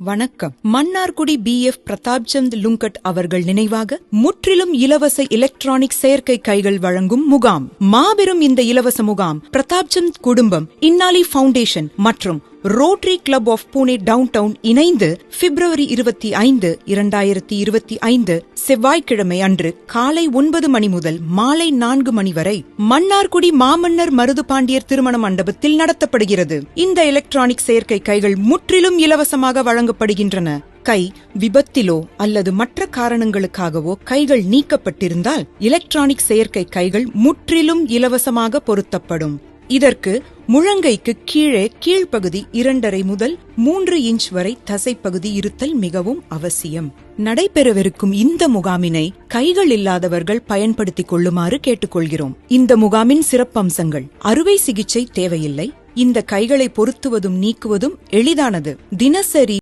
வணக்கம். மன்னார்குடி BF பிரதாப்சந்த் லுங்கட் அவர்கள் நினைவாக முற்றிலும் இலவச எலக்ட்ரானிக் செயற்கை கைகள் வழங்கும் முகாம். மாபெரும் இந்த இலவச முகாம் பிரதாப்சந்த் குடும்பம், இன்னாலி ஃபவுண்டேஷன் மற்றும் rotary club of Pune town town இணைந்து February 25, 2025 செவ்வாய்க்கிழமை அன்று காலை 9 மணி முதல் மாலை 4 மணி வரை மன்னார்குடி மாமன்னர் மருது பாண்டியர் திருமண மண்டபத்தில் நடத்தப்படுகிறது. இந்த எலக்ட்ரானிக் செயற்கை கைகள் முற்றிலும் இலவசமாக வழங்கப்படுகின்றன. கை விபத்திலோ அல்லது மற்ற காரணங்களுக்காகவோ கைகள் நீக்கப்பட்டிருந்தால் எலக்ட்ரானிக் செயற்கை கைகள் முற்றிலும் இலவசமாக பொருத்தப்படும். இதற்கு முழங்கைக்கு கீழே கீழ்ப்பகுதி 2.5 முதல் 3 இன்ச் வரை தசைப்பகுதி இருத்தல் மிகவும் அவசியம். நடைபெறவிருக்கும் இந்த முகாமினை கைகள் இல்லாதவர்கள் பயன்படுத்திக் கொள்ளுமாறு கேட்டுக்கொள்கிறோம். இந்த முகாமின் சிறப்பம்சங்கள்: அறுவை சிகிச்சை தேவையில்லை. இந்த கைகளை பொருத்துவதும் நீக்குவதும் எளிதானது. தினசரி